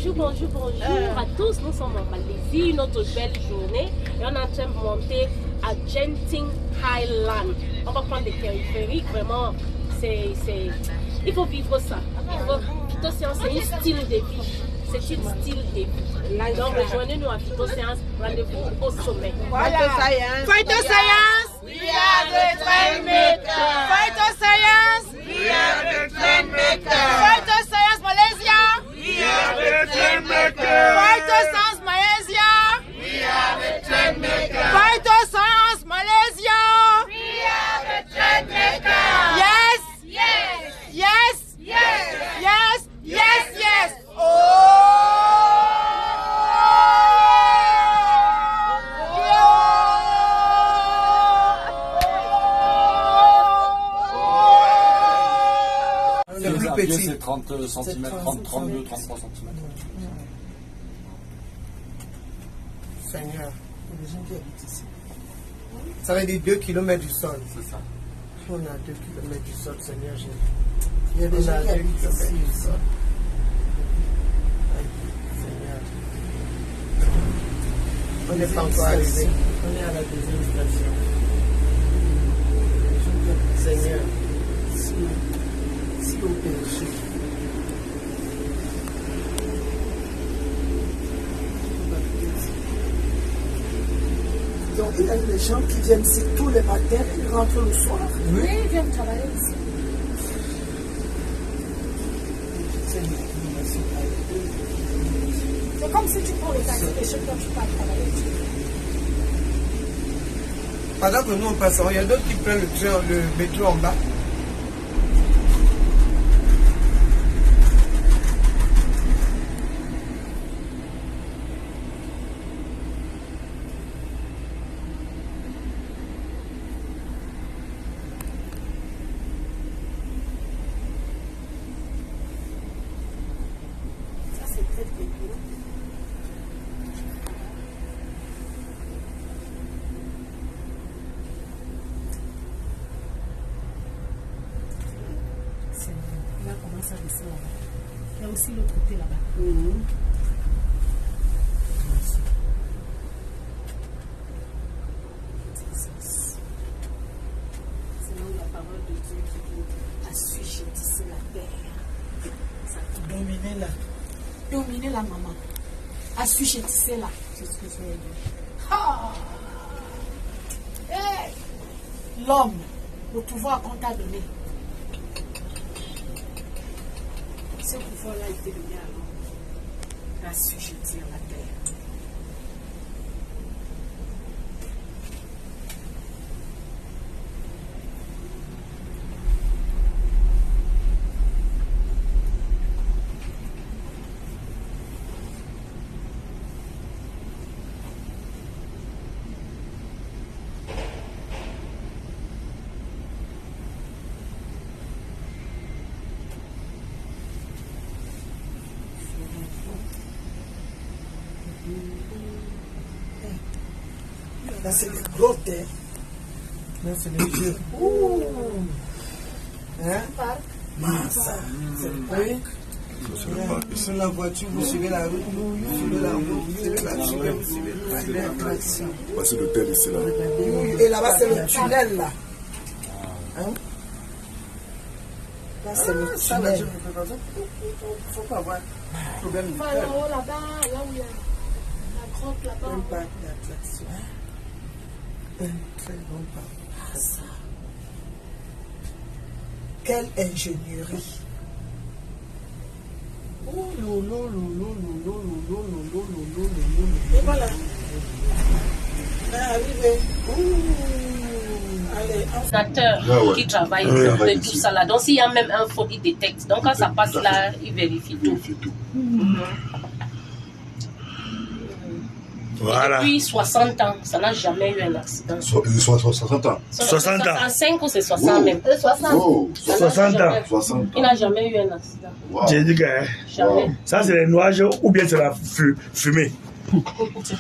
Bonjour à tous, nous sommes en Malaisie, une autre belle journée et on est en train de monter à Genting Highland. On va prendre des périphériques, vraiment, il faut vivre ça. Phytoséance, c'est un style de vie. C'est un style de vie. Donc rejoignez-nous à Phytoséance, rendez-vous au sommet. Phytoscience, we are the trend makers. Phytoscience, We are the trend makers. Phytoscience Malaysia, We are the trend makers. Phytoscience Malaysia, We are the trend makers. Phytoscience Malaysia. We are the trend makers. Yes, Yes. yes, Yes. yes, yes, yes. Oh. Le plus petit, c'est 30 cm, 32, 33 cm. Seigneur, les gens qui habitent ici. Ça veut dire 2 km du sol. C'est ça. On a 2 km du sol, Seigneur Jésus. Il y a déjà 2 km du sol. Seigneur. On n'est pas encore arrivé. On est à la deuxième station. Seigneur, si au péché, Donc il y a des gens qui viennent ici tous les matins, ils rentrent le soir. oui, Ils viennent travailler ici. C'est comme si tu prends le taxi et chez toi tu pars travailler ici. pendant que nous on passe, il y a d'autres qui prennent le métro en bas. Ça c'est très bien. Là, commence à descendre là-bas. Il y a aussi l'autre côté là-bas. C'est là où la parole de Dieu qui dit assujettissez la terre. Ça Dominer là. dominez la maman. Assujettissez-la. C'est ce que ça veut dire. Ah! Hey! L'homme, le pouvoir qu'on t'a donné. Ce pouvoir-là a été donné à l'homme d'assujettir la terre. Là, c'est des gros terres. Là, c'est les yeux. Hein? Ça. C'est le parc. Sur la voiture, vous suivez la route, vous suivez la route, vous suivez la route, vous suivez l'action. C'est l'hôtel ici là. Et là-bas, c'est le tunnel, là. Hein? Là, c'est le Ça, là, je tunnel. ne peux pas faire. Il ne faut pas avoir de problème de Enfin, cœur. là-haut, là-bas, là où il y a la grotte, là-bas. Un parc d'attraction. Un très bon parc. Ça. Quelle ingénierie. Et voilà. Là, arrivé. Allez, Ordinateur qui travaille de tout ça là. Donc s'il y a même un faute, il détecte. Donc quand ça passe là, il vérifie tout. Voilà. Depuis 60 ans, ça n'a jamais eu un accident. 60 ans. 60 ans. 65 ou c'est 60 même. 60. Oh, Ça n'a 60 ans. jamais- 60 Il n'a jamais eu un accident. Wow. J'ai dit que Jamais. ça c'est les nuages ou bien c'est la fumée.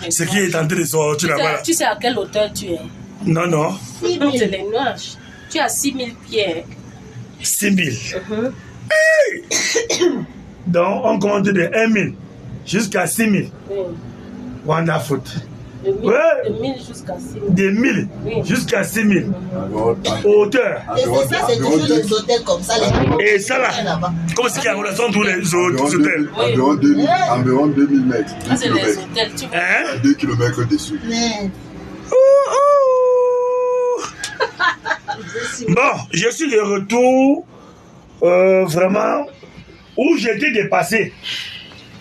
Ce qui est en train de sortir là-bas. Tu sais à quelle hauteur tu es? Non, non. C'est les nuages. Tu es à 6000 pieds. 6 000. Donc on compte de 1 000. jusqu'à 6 000. Oui. Wanda foot. De 1000 Ouais. jusqu'à 6 000. De 1000 Oui. jusqu'à 6 000. Hauteur. Et c'est ça, c'est toujours des hôtels comme ça. Les... Et ça là, comme c'est qu'il y a une relation tous les hôtels. Environ 2000 mètres. Ah, c'est les hôtels, tu vois. Hein? 2 km dessus. Mais... Bon, je suis de retour vraiment où j'étais dépassé.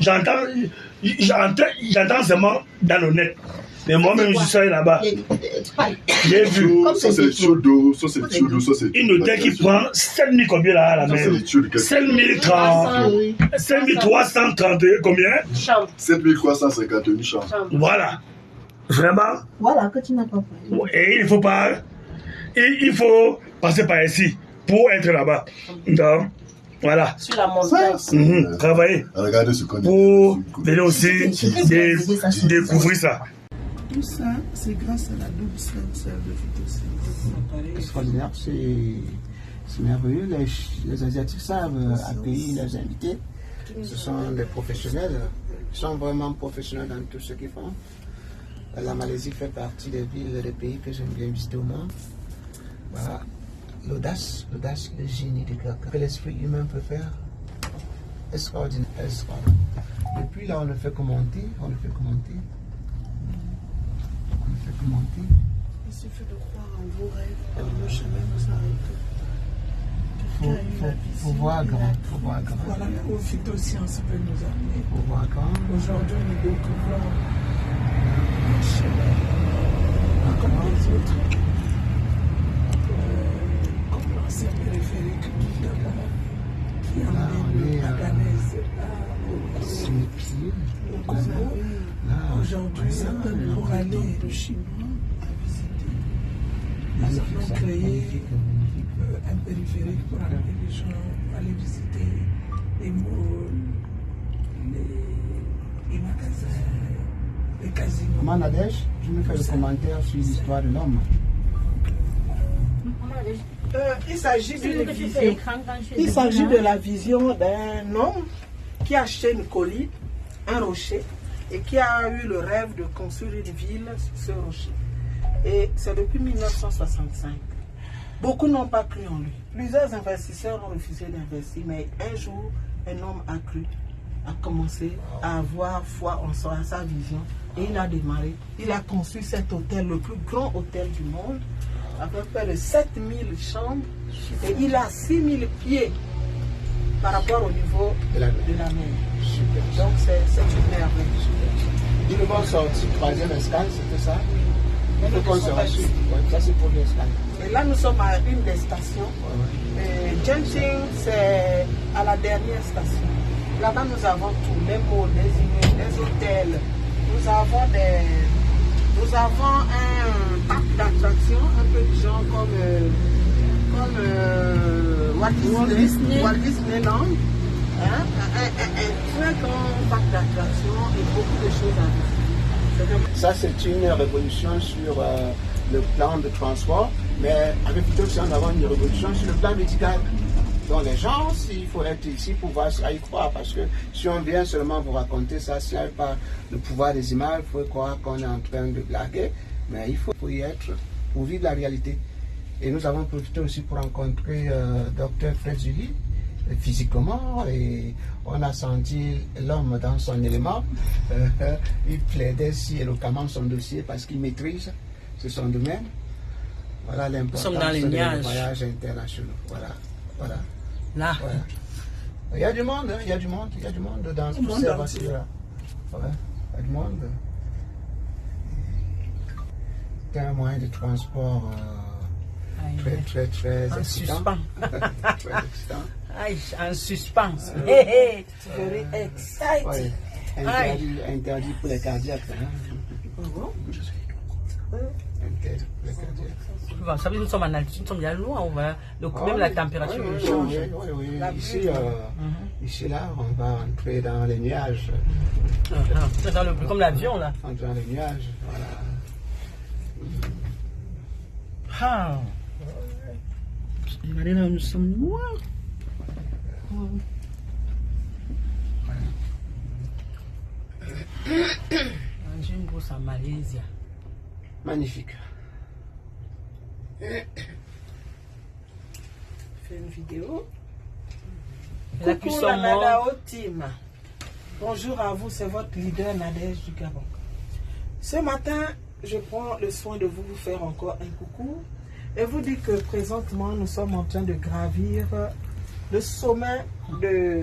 J'entends seulement dans le net. Mais moi-même, je suis allé là-bas. J'ai vu. Ça, c'est les tuyaux d'eau. Ça, c'est les tuyaux d'eau. Ça, c'est une hôtel qui prend 7 000 combien là à la mer? 7 330 combien? Chambre. 7 351 chambres. Voilà. Vraiment. Voilà, que tu n'as pas fait. Et il faut passer par ici pour être là-bas. Donc, voilà. Sur la montagne. Travailler. Regardez ce qu'on dit. Pour venir aussi découvrir ça. Tout ça, c'est grâce à la double sphère de photosynthèse. Extraordinaire, c'est merveilleux. Les Asiatiques savent accueillir leurs invités. Ce sont des professionnels. Ils sont vraiment professionnels dans tout ce qu'ils font. La Malaisie fait partie des villes et des pays que j'aime bien visiter au monde. Voilà. L'audace, le génie de quelqu'un que l'esprit humain peut faire. Extraordinaire, extraordinaire. Depuis là, on le fait commenter. Il suffit de croire en vos rêves, le chemin ne s'arrête pas. Faut voir grand. Voilà où Phytosciences peut nous amener. Faut voir grand. Aujourd'hui, nous découvrons un chemin comme les autres. Comme l'ancien périphérique du Gabon qui emmène la Ganaise au Congo. Aujourd'hui, pour aller de Chinois à visiter, ils ont créé un périphérique pour amener les gens à aller visiter les malls, les magasins, les casinos. Manadèche, tu me fais le commentaire sur l'histoire de l'homme. Il s'agit d'une vision. Il s'agit de la vision d'un homme qui a acheté une colline, un rocher, et qui a eu le rêve de construire une ville sur ce rocher. Et c'est depuis 1965. Beaucoup n'ont pas cru en lui. Plusieurs investisseurs ont refusé d'investir, mais un jour, un homme a cru, a commencé à avoir foi en sa vision, et il a démarré. Il a construit cet hôtel, le plus grand hôtel du monde, avec près de 7000 chambres, et il a 6000 pieds par rapport au niveau de la mer. Donc c'est une merveille. Ils vont sortir troisième escale, c'était ça? Il faut qu'on se rassure. Ça c'est pour l'escale. Et là nous sommes à une des stations. Genting, c'est à la dernière station. Là-bas nous avons tout, les malls, les immeubles, les hôtels. Nous avons un parc d'attractions, un peu de gens comme Walt Disneyland. Un très grand parc d'attractions et beaucoup de choses à visiter. Ça, c'est une révolution sur le plan de transport, mais avec Phytosciences, nous avons une révolution sur le plan médical. Donc les gens, il faut être ici pour pouvoir y croire, parce que si on vient seulement vous raconter ça, s'il n'y a pas le pouvoir des images, il faut croire qu'on est en train de blaguer, mais il faut y être pour vivre la réalité. Et nous avons profité aussi pour rencontrer Dr Fred Julie, physiquement, et on a senti l'homme dans son élément. Il plaidait si éloquemment son dossier parce qu'il maîtrise, c'est son domaine. Voilà l'importance des voyages internationaux. Voilà. Là. Voilà. Il y a du monde, il y a du monde dans tous ces voitures-là. Ouais, il y a du monde. C'est un moyen de transport très excitant. Très excitant. En suspense. Very exciting. Interdit pour les cardiaques. Interdit pour les cardiaques. Ça veut dire que nous sommes en altitude, nous sommes bien loin, on va, même la température change. Oui. Ici, là, on va entrer dans les nuages. Comme l'avion, là. Entrer dans les nuages, voilà. Ah. Regardez là, nous sommes loin. J'ai une grosse en Malaisie. Magnifique. Fais une vidéo. La Coucou cuisson la Nada mort. au team. Bonjour à vous, c'est votre leader Nadège du Gabon. Ce matin, je prends le soin de vous faire encore un coucou et vous dire que présentement, nous sommes en train de gravir le sommet de